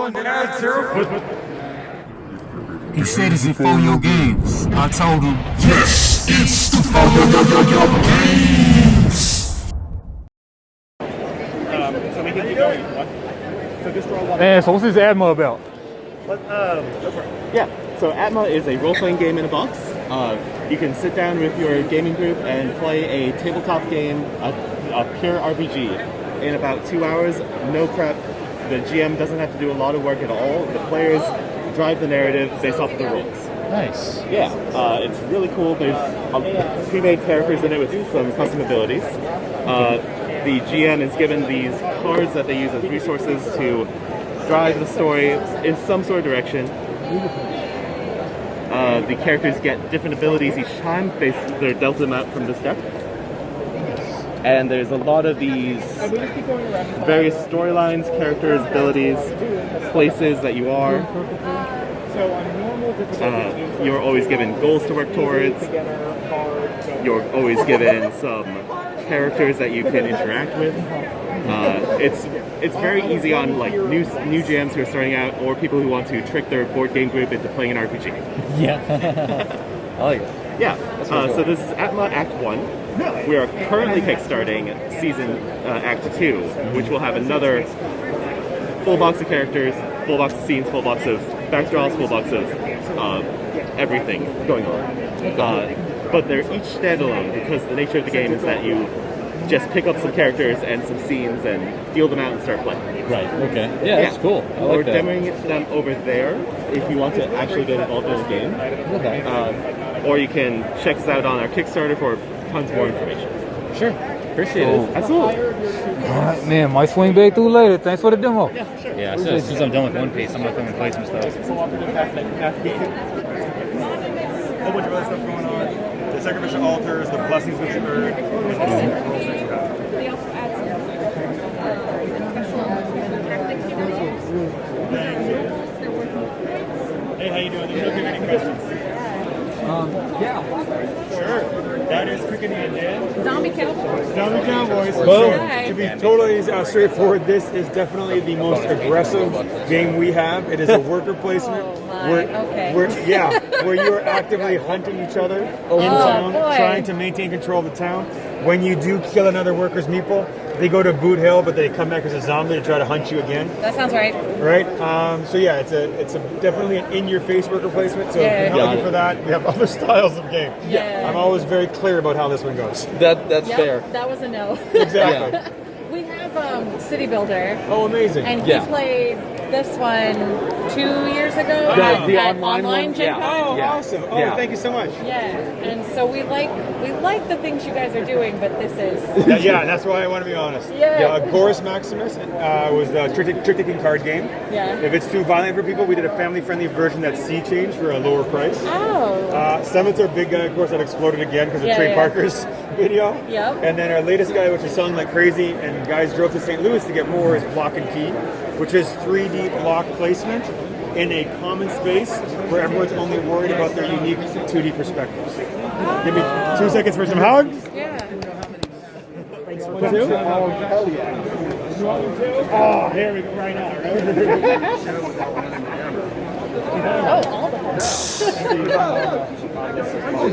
He said, is it for your games? I told him, yes, it's the for your games. So we can keep going. So just roll one. Man, so what's this ATMA about? Yeah, so ATMA is a role-playing game in a box. You can sit down with your gaming group and play a tabletop game, a pure RPG, in about 2 hours, no prep. The GM doesn't have to do a lot of work at all. The players drive the narrative based off of the rules. Nice. Yeah, it's really cool. There's pre-made characters in it with some custom abilities. The GM is given these cards that they use as resources to drive the story in some sort of direction. The characters get different abilities each time. They're dealt them out from this deck. And there's a lot of these various storylines, characters, abilities, places that you are. You're always given goals to work towards. You're always given some characters that you can interact with. It's very easy on like new GMs who are starting out, or people who want to trick their board game group into playing an RPG. Yeah. I like it. Yeah. So this is ATMA Act 1. We are currently kickstarting season Act 2, which will have another full box of characters, full box of scenes, full box of backdraws, full box of everything going on. But they're each standalone because the nature of the game is that you just pick up some characters and some scenes and deal them out and start playing. Right, okay. Yeah, that's cool. I like We're that. demoing it to them over there if you want to actually get involved in the game. Okay. Or you can check us out on our Kickstarter for tons more information. Sure. Appreciate it. Absolutely. All right, man. Might swing back through later. Thanks for the demo. Yeah, sure. Yeah, so as soon as I'm done with One Piece, I'm gonna come and play some stuff. A whole bunch of other stuff going on. The sacrificial altars, the blessings which you earn, and the rules that you have. They also add some Hey, how you doing? There's no any questions. Yeah. Sure. That is Cricket and Dan. zombie cowboys. Zombie Cowboys. Well, To be totally straightforward, this is definitely the most aggressive game we have. It is a worker placement. Oh my, okay. Where you are actively hunting each other in town, boy. trying to maintain control of the town. When you do kill another worker's meeple, they go to Boot Hill, but they come back as a zombie to try to hunt you again. That sounds right. Right? So yeah, it's a definitely an in-your-face worker placement. So if you're not looking for that, we have other styles of game. Yeah. I'm always very clear about how this one goes. That's Yep, fair. that was a no. Exactly. We have City Builder, Oh, amazing. and he played this one 2 years ago at online one? GenCon. Oh, awesome. Oh, thank you so much. Yeah, and so we like the things you guys are doing, but this is Yeah, that's why I want to be honest. Yeah. Gorus Maximus was the trick-taking card game. Yeah. If it's too violent for people, we did a family-friendly version that's sea change for a lower price. oh Scimitar Big Guy, of course, that exploded again because of Trey Parker's video. Yep. And then our latest guy, which is selling like crazy, and guys drove to St. Louis to get more, is Block and Key, which is 3D block placement in a common space where everyone's only worried about their unique 2D perspectives. Give me 2 seconds for some hugs. yeah. Two? Oh, hell yeah. Oh, here we go, right now. Oh, all the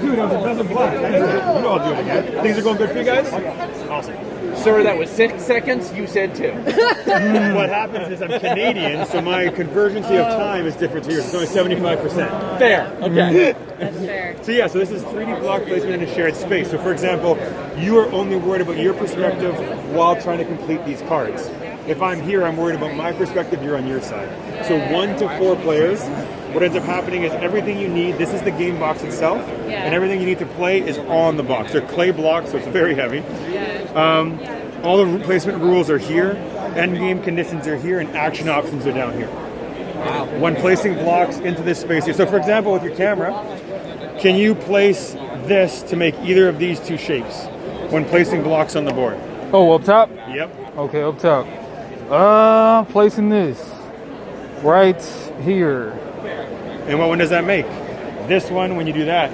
Dude, I was a dozen black. You all do it again. Things are going good for you guys? Awesome. Sir, that was 6 seconds. You said 2. What happens is I'm Canadian, so my convergency of time is different to yours. It's only 75%. Fair. Okay. That's fair. So yeah, so this is 3D block placement in a shared space. So for example, you are only worried about your perspective while trying to complete these cards. If I'm here, I'm worried about my perspective, you're on your side. So 1 to 4 players, what ends up happening is everything you need, this is the game box itself, and everything you need to play is on the box. They're clay blocks, so it's very heavy. All the placement rules are here, end game conditions are here, and action options are down here. Wow. When placing blocks into this space here. So for example, with your camera, can you place this to make either of these 2 shapes when placing blocks on the board? Oh, up top? Yep. Okay, up top. Placing this right here. And what one does that make? This one when you do that,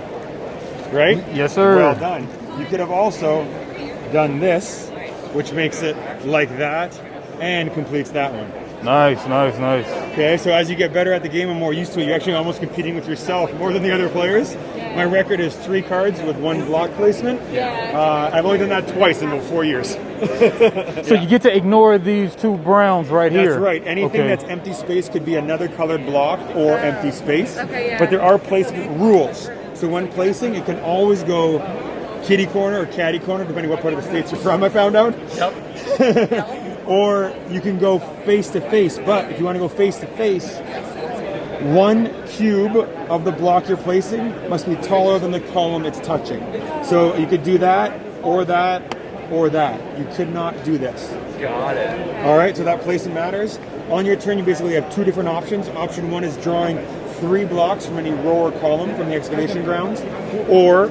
right? Yes, sir. Well done. You could have also done this, which makes it like that and completes that one. Nice, nice, nice. Okay, so as you get better at the game and more used to it, you're actually almost competing with yourself more than the other players. My record is 3 cards with 1 block placement. I've only done that twice in about 4 years. So you get to ignore these 2 browns right here. That's right. Anything that's empty space could be another colored block or empty space. Okay, yeah. But there are placement rules. So when placing, it can always go kitty corner or caddy corner, depending what part of the states you're from, I found out. Yep. Or you can go face to face. But if you want to go face to face, 1 cube of the block you're placing must be taller than the column it's touching. So you could do that, or that, or that. You could not do this. Got it. All right, so that placement matters. On your turn, you basically have 2 different options. Option 1 is drawing 3 blocks from any row or column from the excavation grounds, or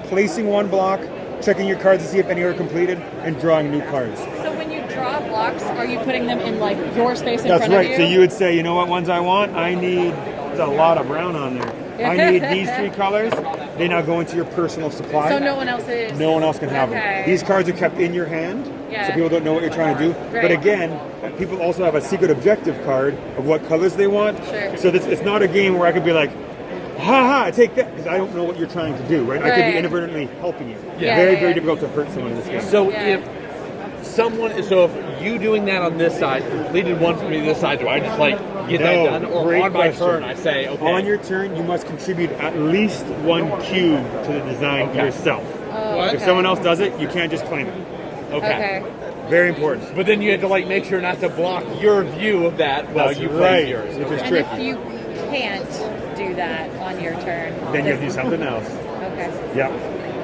placing 1 block, checking your cards to see if any are completed, and drawing new cards. So when you draw blocks, are you putting them in like your space in That's front of right. you? So you would say, you know what ones I want? I need, there's a lot of brown on there. I need these 3 colors. They now go into your personal supply. So no one else is. No one else can have Okay. them. These cards are kept in your hand, Yeah. so people don't know what you're trying to do. Right. But again, people also have a secret objective card of what colors they want. Sure. So it's not a game where I could be like, ha, take that, because I don't know what you're trying to do, right? I could Right. be inadvertently helping you. Yeah. Very, Yeah, very yeah. difficult to hurt someone in this game. So Yeah. if you doing that on this side, completed one for me this side, do I just like get that No, done? Or great on my question. turn, I say, okay. On your turn, you must contribute at least 1 cube to the design Okay. yourself. Oh, okay. If someone else does it, you can't just claim it. Okay. Very important. But then you have to like make sure not to block your view of that while That's you right, play yours. which is And tricky. if you can't do that on your turn, Then you have to do something else. Okay. Yeah.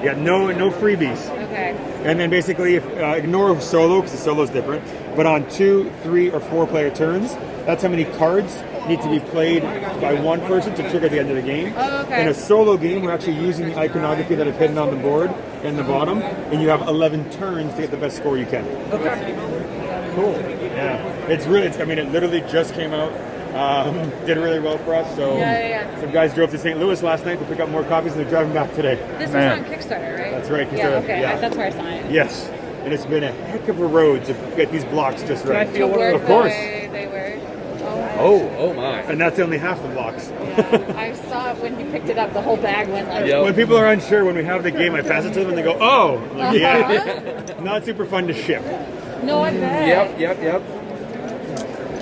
Yeah, no freebies. Okay. And then basically, if ignore solo, because the solo is different. But on 2, 3, or 4 player turns, that's how many cards need to be played by one person to trigger the end of the game. Oh, okay. In a solo game, we're actually using the iconography that I've hidden on the board in the bottom, and you have 11 turns to get the best score you can. Okay. Cool. Yeah. It's really, it literally just came out. Did really well for us. So Yeah. some guys drove to St. Louis last night to pick up more copies, and they're driving back today. This Man. was on Kickstarter, right? That's right, Yeah, Kickstarter, okay. yeah. That's where I saw it. Yes. And it's been a heck of a road to get these blocks just Can I right. feel To one work of Of the course. way they work. Oh my. And that's only half the blocks. Yeah. I saw it when you picked it up. The whole bag went like. Yep. When people are unsure, when we have the game, I pass it to them and they go, oh! I'm like, yeah. Uh-huh. Not super fun to ship. No, I bet. Yep.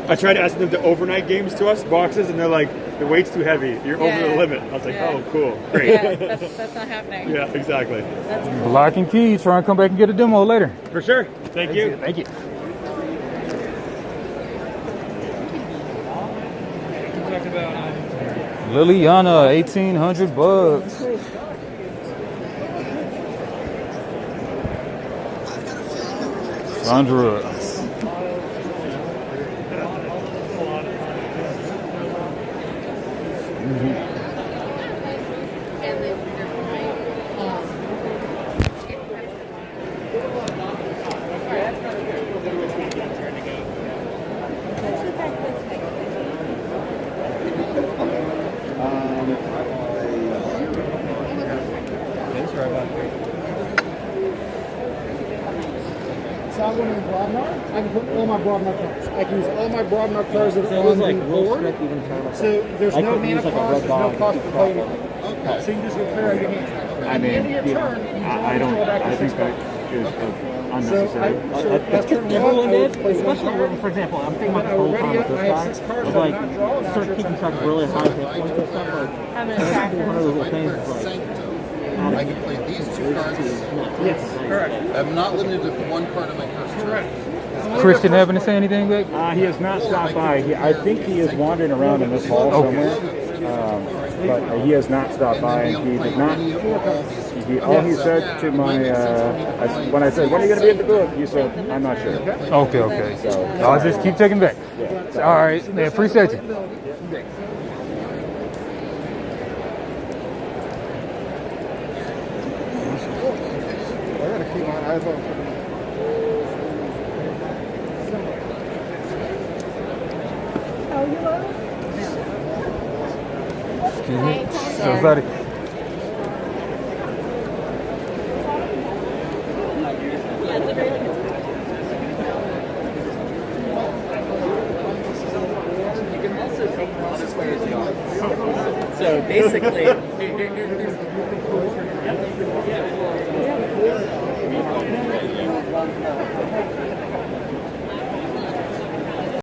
I tried to ask them to overnight games to us, boxes, and they're like, the weight's too heavy. You're over Yeah. the limit. I was like, Yeah. oh, cool. Great. Yeah, that's not happening. Yeah, exactly. That's Block and key. Try and come back and get a demo later. For sure. Thank you. Thank you. Liliana, $1,800. Sandra. I can put all my Broadmark cards. I can use all my Broadmark cards that are on the board. So there's no mana cost, there's no cost to play anything. Okay. So you just go clear out your hand. At the end of your turn, you draw back to 6 cards. Unnecessary. That's turn 1, I would play 1 card. For example, I'm thinking But about I the whole already time with I this have guy. 6 cards It's that like, I'm not drawing. start keeping track of really high hit points and stuff. Like, I'm gonna track one of those little things. this. Is like, I can play these 2 cards. Yes, correct. I'm not limited to 1 card in my first turn. Christian having to say anything back? He has not stopped by. I think he is wandering around in this hall somewhere. But he has not stopped by. And he did not. All he said to my when I said, "When are you going to be at the booth?" He said, "I'm not sure." Okay. I'll just keep checking back. All right. I appreciate you. I gotta keep my eyes on. Excuse me. So sorry. So basically,